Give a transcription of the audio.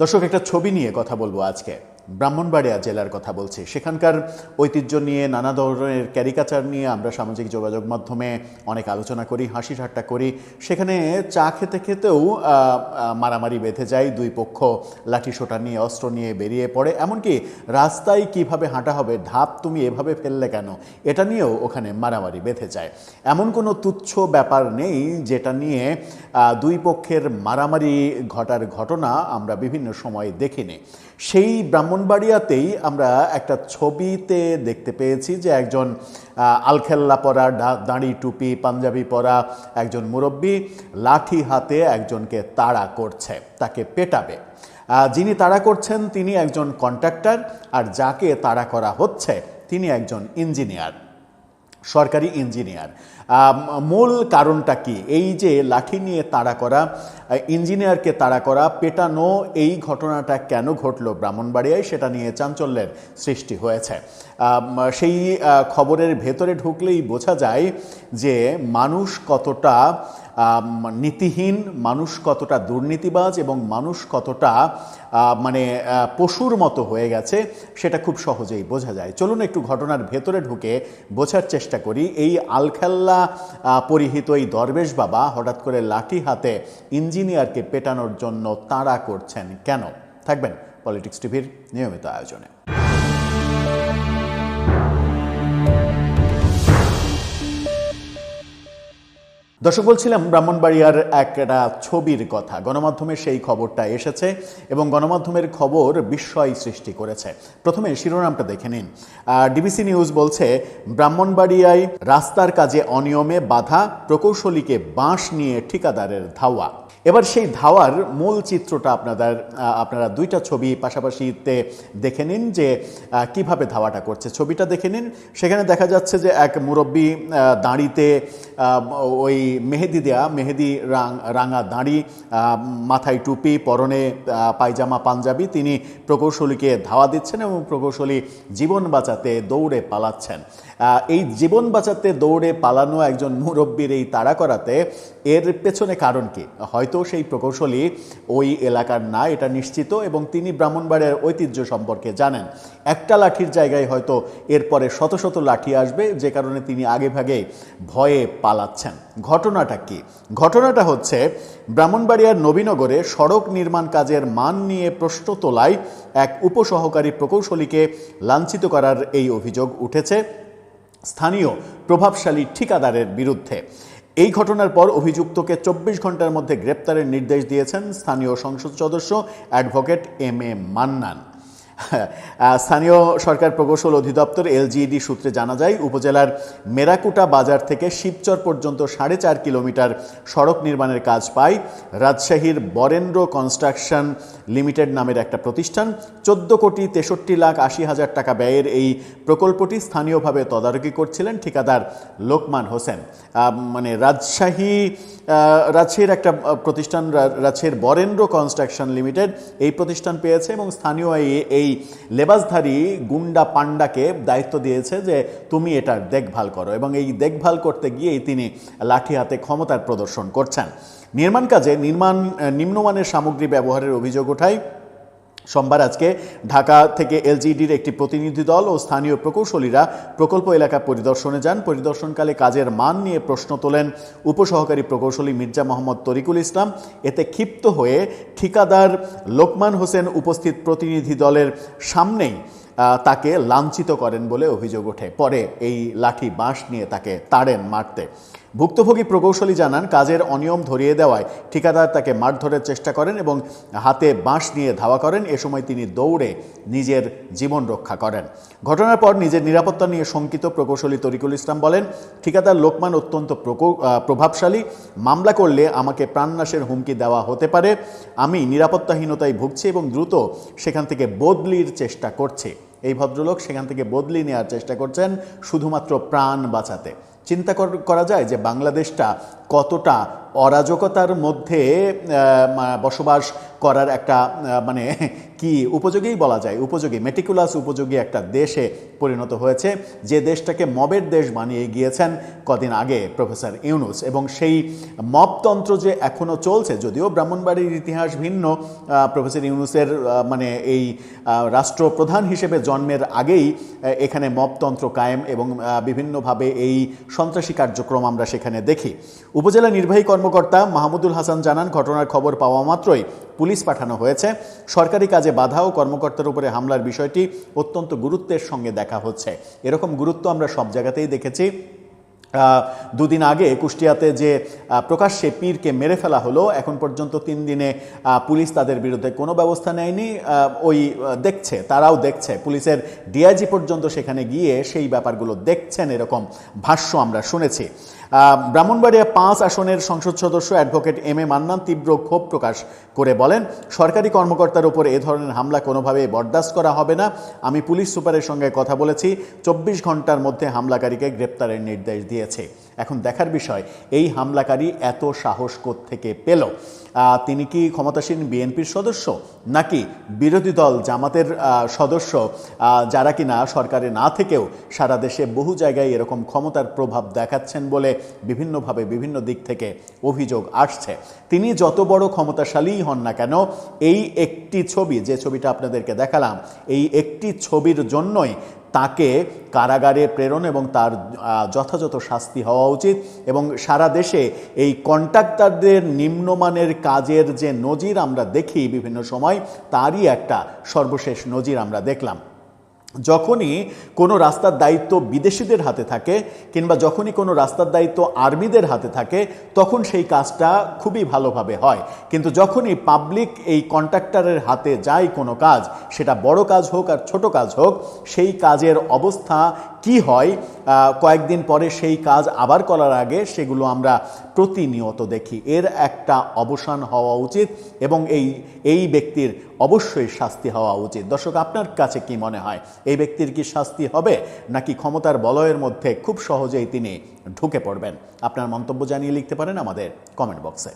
দর্শক, একটা ছবি নিয়ে কথা বলবো আজকে। ব্রাহ্মণবাড়িয়া জেলার কথা বলছি। সেখানকার ঐতিহ্য নিয়ে, নানা ধরনের ক্যারিকাচার নিয়ে আমরা সামাজিক যোগাযোগ মাধ্যমে অনেক আলোচনা করি, হাসি ঠাট্টা করি। সেখানে চা খেতে খেতেও মারামারি বেঁধে যায়, দুই পক্ষ লাঠিসোঁটা নিয়ে, অস্ত্র নিয়ে বেরিয়ে পড়ে। এমনকি রাস্তায় কিভাবে হাঁটা হবে, ধাপ তুমি এভাবে ফেললে কেন, এটা নিয়েও ওখানে মারামারি বেঁধে যায়। এমন কোনো তুচ্ছ ব্যাপার নেই যেটা নিয়ে দুই পক্ষের মারামারি ঘটার ঘটনা আমরা বিভিন্ন সময় দেখিনি। সেই ব্রাহ্মণবাড়িয়াতেই আমরা একটা ছবিতে দেখতে পেয়েছি যে একজন আলখেল্লা পরা, দাঁড়ি টুপি পাঞ্জাবি পরা একজন মুরব্বী লাঠি হাতে একজনকে তাড়া করছে, তাকে পেটাবে। যিনি তাড়া করছেন তিনি একজন কন্ট্রাক্টর, আর যাকে তাড়া করা হচ্ছে তিনি একজন ইঞ্জিনিয়ার, সরকারি ইঞ্জিনিয়ার। মূল কারণটা কি? এই যে লাঠি নিয়ে তাড়া করা, ইঞ্জিনিয়ারকে তাড়া করা, পেটানো, এই ঘটনাটা কেন ঘটলো ব্রাহ্মণবাড়িয়ায়, সেটা নিয়ে চাঞ্চল্যের সৃষ্টি হয়েছে। সেই খবরের ভেতরে ঢুকলেই বোঝা যায় যে মানুষ কতটা নীতিহীন, মানুষ কতটা দুর্নীতিবাজ এবং মানুষ কতটা পশুর মতো হয়ে গেছে, সেটা খুব সহজেই বোঝা যায়। চলুন একটু ঘটনার ভেতরে ঢুকে বোঝার চেষ্টা করি। এই আলখেল্লা পরিহিত এই দরবেশ বাবা হঠাৎ করে লাঠি হাতে ইঞ্জিনিয়ারকে পেটানোর জন্য তাড়া করছেন কেন? থাকবেন পলিটিক্স টিভির নিয়মিত আয়োজনে। দর্শক, বলছিলাম ব্রাহ্মণবাড়িয়ার একটা ছবির কথা। গণমাধ্যমে সেই খবরটা এসেছে এবং গণমাধ্যমের খবর বিস্ময় সৃষ্টি করেছে। প্রথমে শিরোনামটা দেখে নিন। ডিবিসি নিউজ বলছে, ব্রাহ্মণবাড়িয়ায় রাস্তার কাজে অনিয়মে বাধা, প্রকৌশলীকে বাঁশ নিয়ে ঠিকাদারের ধাওয়া। এবার সেই ধাওয়ার মূল চিত্রটা আপনারা দুইটা ছবি পাশাপাশিতে দেখে নিন যে কিভাবে ধাওয়াটা করছে। ছবিটা দেখে নিন। সেখানে দেখা যাচ্ছে যে এক মুরব্বী দাঁড়িতে ওই মেহেদি রাঙা দাঁড়ি, মাথায় টুপি, পরনে পায়জামা পাঞ্জাবি, তিনি প্রকৌশলীকে ধাওয়া দিচ্ছেন এবং প্রকৌশলী জীবন বাঁচাতে দৌড়ে পালাচ্ছেন। এই জীবন বাঁচাতে দৌড়ে পালানো একজন মুরব্বীর এই তাড়া করাতে এর পেছনে কারণ কি? হয়তো সেই প্রকৌশলী ওই এলাকার না, এটা নিশ্চিত, এবং তিনি ব্রাহ্মণবাড়িয়ার ঐতিহ্য সম্পর্কে জানেন। একটা লাঠির জায়গায় হয়তো এরপরে শত শত লাঠি আসবে, যে কারণে তিনি আগেভাগে ভয়ে পালাচ্ছেন। ঘটনাটা কি? ঘটনাটা হচ্ছে, ব্রাহ্মণবাড়িয়ার নবীনগরে সড়ক নির্মাণ কাজের মান নিয়ে প্রশ্ন তোলায় এক উপসহকারী প্রকৌশলীকে লাঞ্ছিত করার এই অভিযোগ উঠেছে স্থানীয় প্রভাবশালী ঠিকাদারের বিরুদ্ধে। এই ঘটনার পর অভিযুক্তকে 24 ঘন্টার মধ্যে গ্রেপ্তারের নির্দেশ দিয়েছেন স্থানীয় সংসদ সদস্য অ্যাডভোকেট এম মান্নান। স্থানীয় সরকার প্রকৌশল অধিদপ্তর এলজিইডি সূত্রে জানা যায়, উপজেলার মেরাকুটা বাজার থেকে শিবচর পর্যন্ত 4.5 কিলোমিটার সড়ক নির্মাণের কাজ পায় রাজশাহীর বরেন্দ্র কনস্ট্রাকশন লিমিটেড নামের একটা প্রতিষ্ঠান। 14,63,80,000 টাকা ব্যয়ের এই প্রকল্পটি স্থানীয়ভাবে তদারকি করছিলেন ঠিকাদার লোকমান হোসেন। রাজশাহীর একটা প্রতিষ্ঠান, রাজশাহীর বরেন্দ্র কনস্ট্রাকশন লিমিটেড, এই প্রতিষ্ঠান পেয়েছে এবং স্থানীয় এই লেবাসধারী গুন্ডা পান্ডাকে দায়িত্ব দিয়েছে যে তুমি এটার দেখভাল করো, এবং এই দেখভাল করতে গিয়েই তিনি লাঠি হাতে ক্ষমতার প্রদর্শন করছেন। নির্মাণ কাজে নিম্নমানের সামগ্রী ব্যবহারের অভিযোগ ওঠায় সোমবার আজকে ঢাকা থেকে এলজিইডির একটি প্রতিনিধি দল ও স্থানীয় প্রকৌশলীরা প্রকল্প এলাকা পরিদর্শনে যান। পরিদর্শনকালে কাজের মান নিয়ে প্রশ্ন তোলেন উপসহকারী প্রকৌশলী মির্জা মোহাম্মদ তরিকুল ইসলাম। এতে ক্ষিপ্ত হয়ে ঠিকাদার লোকমান হোসেন উপস্থিত প্রতিনিধি দলের সামনেই তাকে লাঞ্ছিত করেন বলে অভিযোগ ওঠে। পরে এই লাঠি বাঁশ নিয়ে তাকে তাড়েন মারতে। ভুক্তভোগী প্রকৌশলী জানান, কাজের অনিয়ম ধরিয়ে দেওয়ায় ঠিকাদার তাকে মারধরের চেষ্টা করেন এবং হাতে বাঁশ নিয়ে ধাওয়া করেন। এ সময় তিনি দৌড়ে নিজের জীবন রক্ষা করেন। ঘটনার পর নিজের নিরাপত্তা নিয়ে শঙ্কিত প্রকৌশলী তরিকুল ইসলাম বলেন, ঠিকাদার লোকমান অত্যন্ত প্রভাবশালী, মামলা করলে আমাকে প্রাণনাশের হুমকি দেওয়া হতে পারে। আমি নিরাপত্তাহীনতায় ভুগছি এবং দ্রুত সেখান থেকে বদলির চেষ্টা করছি। এই ভদ্রলোক সেখান থেকে বদলি নেওয়ার চেষ্টা করছেন শুধুমাত্র প্রাণ বাঁচাতে। চিন্তা করা যায় যে বাংলাদেশটা কতটা অরাজকতার মধ্যে বসবাস করার একটা মানে কি উপযোগীই বলা যায়, উপযোগী মেটিকুলাস উপযোগী একটা দেশে পরিণত হয়েছে, যে দেশটাকে মবের দেশ বানিয়ে গিয়েছেন কদিন আগে প্রফেসর ইউনূস। এবং সেই মবতন্ত্র যে এখনও চলছে, যদিও ব্রাহ্মণবাড়ির ইতিহাস ভিন্ন, প্রফেসর ইউনূসের মানে এই রাষ্ট্রপ্রধান হিসেবে জন্মের আগেই এখানে মবতন্ত্র কায়েম এবং বিভিন্নভাবে এই সন্ত্রাসী কার্যক্রম আমরা সেখানে দেখি। উপজেলা নির্বাহী কর্মকর্তা মাহমুদুল হাসান জানান, ঘটনার খবর পাওয়া মাত্রই পুলিশ পাঠানো হয়েছে। সরকারি কাজে বাধা ও কর্মকর্তার উপরে হামলার বিষয়টি অত্যন্ত গুরুত্বের সঙ্গে দেখা হচ্ছে। এরকম গুরুত্ব আমরা সব জায়গাতেই দেখেছি। দুদিন আগে কুষ্টিয়াতে যে প্রকাশ্যে পীরকে মেরে ফেলা হলো, এখন পর্যন্ত 3 দিনে পুলিশ তাদের বিরুদ্ধে কোনো ব্যবস্থা নেয়নি। ওই দেখছে, তারাও দেখছে, পুলিশের ডিআইজি পর্যন্ত সেখানে গিয়ে সেই ব্যাপারগুলো দেখছেন, এরকম ভাষ্য আমরা শুনেছি। ব্রাহ্মণবাড়িয়া 5 আসনের সংসদ সদস্য অ্যাডভোকেট এম এ মান্নান তীব্র ক্ষোভ প্রকাশ করে বলেন, সরকারি কর্মকর্তার উপর এ ধরনের হামলা কোনোভাবেই বরদাস্ত করা হবে না। আমি পুলিশ সুপারের সঙ্গে কথা বলেছি, 24 ঘন্টার মধ্যে হামলাকারীকে গ্রেপ্তারের নির্দেশ দিয়েছে। এখন দেখার বিষয়, এই হামলাকারী এত সাহস কোত্থেকে পেল? তিনি কি ক্ষমতাসীন বিএনপির সদস্য, নাকি বিরোধী দল জামাতের সদস্য, যারা কিনা সরকারে না থেকেও সারা দেশে বহু জায়গায় এরকম ক্ষমতার প্রভাব দেখাচ্ছেন বলে বিভিন্নভাবে বিভিন্ন দিক থেকে অভিযোগ আসছে। তিনি যত বড় ক্ষমতাশালীই হন না কেন, এই একটি ছবি, যে ছবিটা আপনাদেরকে দেখালাম, এই একটি ছবির জন্যই তাকে কারাগারে প্রেরণ এবং তার যথাযথ শাস্তি হওয়া উচিত। এবং সারা দেশে এই কন্ট্রাক্টরদের নিম্নমানের কাজের যে নজির আমরা দেখি বিভিন্ন সময়, তারই একটা সর্বশেষ নজির আমরা দেখলাম। যখনই কোনো রাস্তার দায়িত্ব বিদেশিদের হাতে থাকে, কিংবা যখনই কোনো রাস্তার দায়িত্ব আর্মিদের হাতে থাকে, তখন সেই কাজটা খুবই ভালোভাবে হয়। কিন্তু যখনই পাবলিক এই কন্ট্রাক্টরের হাতে যায় কোনো কাজ, সেটা বড় কাজ হোক আর ছোট কাজ হোক, সেই কাজের অবস্থা কি হয়, কয়েকদিন পরে সেই কাজ আবার করার আগে সেগুলো আমরা প্রতিনিয়ত দেখি। এর একটা অবসান হওয়া উচিত এবং এই ব্যক্তির অবশ্যই শাস্তি হওয়া উচিত। দর্শক, আপনার কাছে কি মনে হয়, এই ব্যক্তির কি শাস্তি হবে, নাকি ক্ষমতার বলয়ের মধ্যে খুব সহজেই তিনি ঢুকে পড়বেন? আপনার মন্তব্য জানিয়ে লিখতে পারেন আমাদের কমেন্ট বক্সে।